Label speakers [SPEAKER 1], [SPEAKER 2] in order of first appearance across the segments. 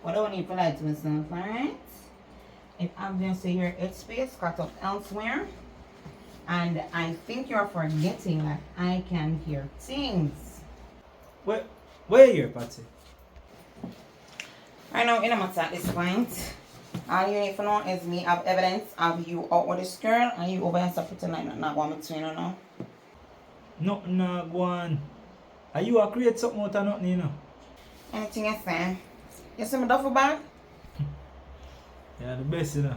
[SPEAKER 1] What do I need to lie to myself, alright? If obviously your headspace got up elsewhere, and I think you're forgetting that I can hear things.
[SPEAKER 2] Where are you, Patsy?
[SPEAKER 1] I know it matter at this point. All you need to know is me have evidence of you out with this girl and you over here putting like nothing going between you know.
[SPEAKER 2] Nothing not go on. Are you a create something out of nothing, you know?
[SPEAKER 1] Anything you say. You see my duffel bag?
[SPEAKER 2] Yeah, the best, you know.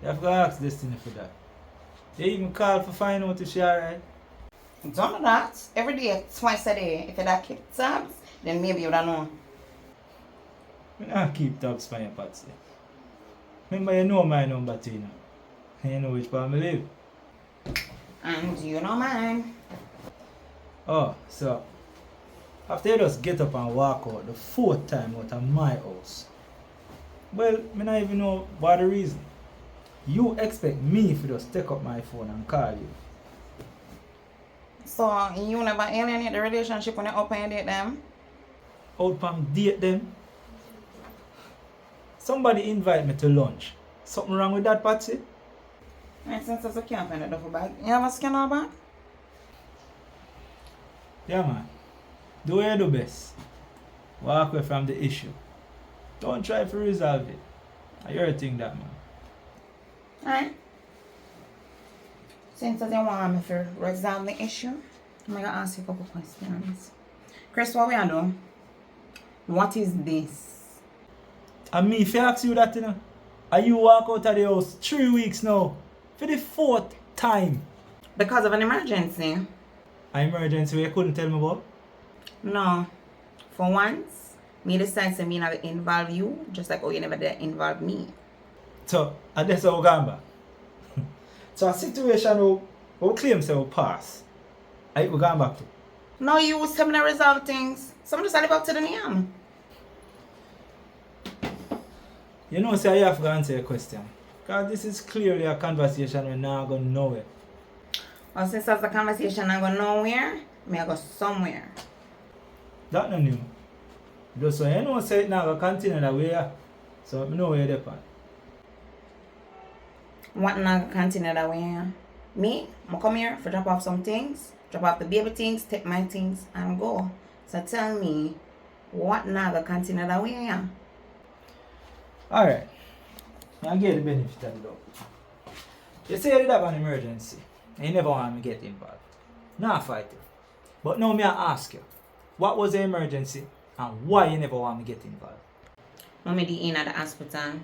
[SPEAKER 2] You have to ask Destiny for that. They even call for find out if she alright.
[SPEAKER 1] Don't know that. Every day, twice a day. If you don't keep tabs, then maybe you don't know.
[SPEAKER 2] I don't keep tabs for you, Patsy. Remember, you know my number, Tina. And you know which part I live.
[SPEAKER 1] And you know mine.
[SPEAKER 2] Oh, so after you just get up and walk out the fourth time out of my house. Well, I don't even know what the reason. You expect me to just take up my phone and call you.
[SPEAKER 1] So, you never alienate the relationship when you up and date them?
[SPEAKER 2] Out from date them. Somebody invite me to lunch. Something wrong with that, Patsy?
[SPEAKER 1] And since you can't find the duffel bag, you have a scanner bag?
[SPEAKER 2] Yeah, man. Do what you do best. Walk away from the issue. Don't try to resolve it. You're a thing that, man.
[SPEAKER 1] Alright. Since you want me to resolve the issue, I'm going to ask you a couple questions. Chris, what we are doing? What is this?
[SPEAKER 2] And me, if I ask you that, you know, and you walk out of the house 3 weeks now, for the fourth time.
[SPEAKER 1] Because of an emergency?
[SPEAKER 2] An emergency you couldn't tell me about?
[SPEAKER 1] No. For once, me decide to me never involve you, just like you never did involve me.
[SPEAKER 2] So, and that's how we going back. So a situation we claim say we pass. I we going back to.
[SPEAKER 1] No, you was coming to resolve things. Someone just live up to the name.
[SPEAKER 2] You know, say I have to answer your question. Because this is clearly a conversation we're not going nowhere.
[SPEAKER 1] Well, since that's the conversation I go nowhere, me I go somewhere.
[SPEAKER 2] That no new. Just so you know, say it now going continue that way. So I know where you're at.
[SPEAKER 1] What not continue that way? Me, I come here for drop off some things, drop off the baby things, take my things and go. So tell me, what not continue that way?
[SPEAKER 2] Alright. I get the benefit of the doubt. You say you did have an emergency and you never want me to get involved. Now I fight you. But now me I ask you, what was the emergency and why you never want me to get involved?
[SPEAKER 1] Mommy did in at the hospital.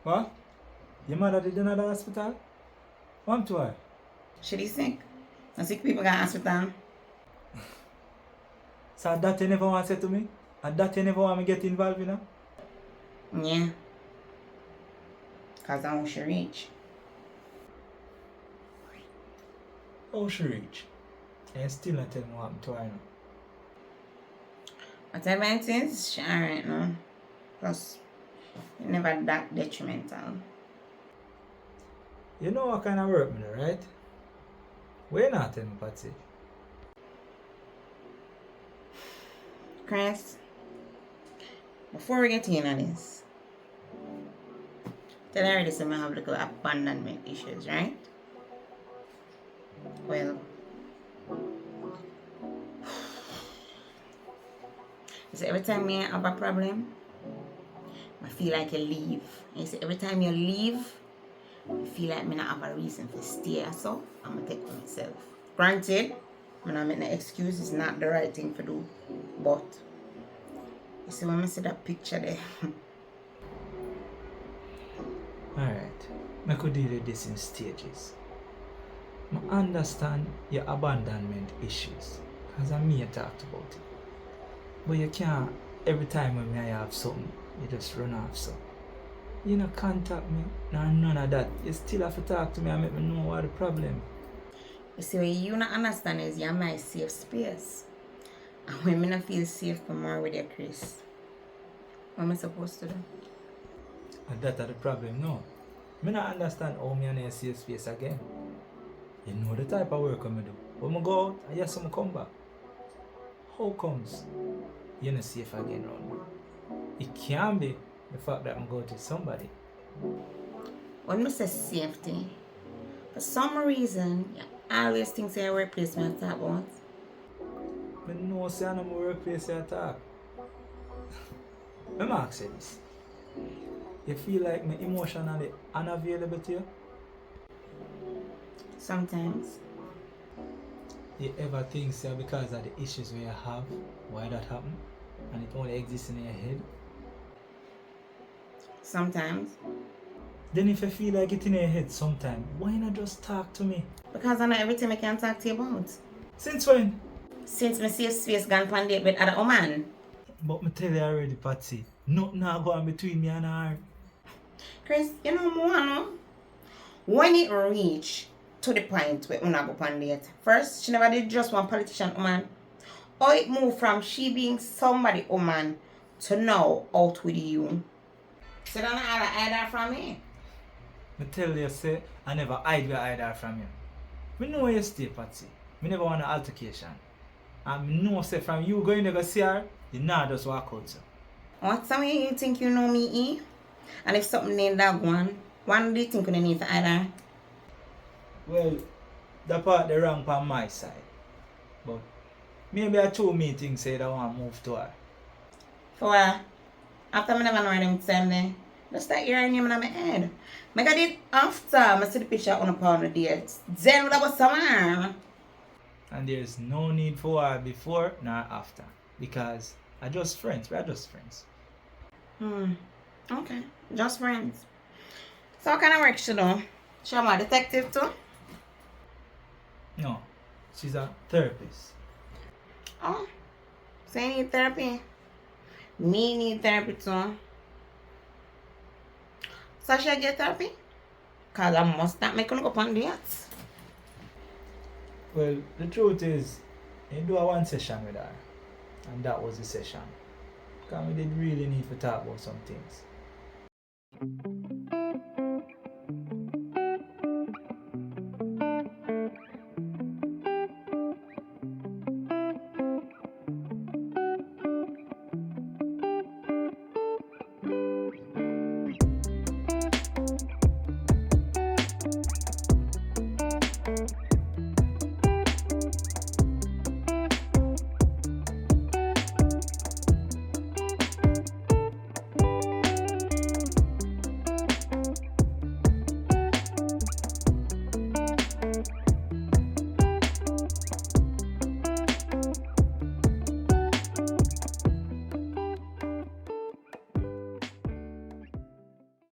[SPEAKER 2] What? Your mother did in at the hospital? What to her?
[SPEAKER 1] She is sick. And sick people got hospital.
[SPEAKER 2] So that you never want to say to me? And that you never want me to get involved in?
[SPEAKER 1] Yeah. Because I want she reach.
[SPEAKER 2] How she reach? And still not tell me what happened to her now.
[SPEAKER 1] Whatever it is, she alright now. Plus, it never that detrimental.
[SPEAKER 2] You know what kind of work me do, right? Why you not tell me, Patsy?
[SPEAKER 1] Chris, before we get in on this, tell her this I have little abandonment issues, right? Well, so every time you have a problem, I feel like you leave. And you see, every time you leave, I feel like I not have a reason to stay. So I'm gonna take for myself. Granted, when I make the excuse, it's not the right thing to do. But you see when I see that picture there.
[SPEAKER 2] Alright. I could deal with this in stages. I understand your abandonment issues. Because I me talked about it. But you can't, every time when I have something, you just run off so. You don't contact me, none of that. You still have to talk to me and make me know what the problem.
[SPEAKER 1] You see, what you not understand is you're my safe space. And when I don't feel safe more with you, Chris, what am I supposed to do?
[SPEAKER 2] And that's the problem, no. I don't understand how me and a safe space again. You know the type of work I do. When I go out, I hear someone come back. How comes you're not safe again around me? It can be the fact that I'm going to somebody.
[SPEAKER 1] When I say safety, for some reason, you always think say a replacement talk about.
[SPEAKER 2] I know say I'm more workplace at talk. Let me ask you this. You feel like me emotionally unavailable to you?
[SPEAKER 1] Sometimes.
[SPEAKER 2] You ever think so because of the issues we have, why that happen? And it only exists in your head?
[SPEAKER 1] Sometimes.
[SPEAKER 2] Then if you feel like it in your head sometime, why not just talk to me?
[SPEAKER 1] Because I know everything I can talk to you about.
[SPEAKER 2] Since when?
[SPEAKER 1] Since my safe space gone on date with other woman.
[SPEAKER 2] But me tell you already, Patsy, nothing now go on between me and her.
[SPEAKER 1] Chris, you know more, no? When it reach to the point where una go on date, first, she never did just one politician woman. Or it moved from she being somebody woman to now out with you. So don't hide that from me.
[SPEAKER 2] Me tell you, say, I never hide her from you. Me know where you stay, Patsy. Me never want an altercation. And me know, say, from you going to go see her, you not just walk out, so.
[SPEAKER 1] What time you think you know me, eh? And if something named that one do you think you need to hide her?
[SPEAKER 2] Well, that part the wrong on my side. But maybe I told me things say that I want to move to her.
[SPEAKER 1] For what? After I never know them time there. Just that hearing name in my head. I got it after I see the picture on a pound of dates. Then that was summer.
[SPEAKER 2] And there's no need for her before nor after. Because we're just friends.
[SPEAKER 1] Okay. Just friends. So what kind of work she do? She a detective too?
[SPEAKER 2] No, she's a therapist.
[SPEAKER 1] Oh. So you need therapy? Me need therapy too. So she get therapy? Cause I must not make her go on dates.
[SPEAKER 2] Well, the truth is, I do a one session with her. And that was the session. Because we did really need to talk about some things.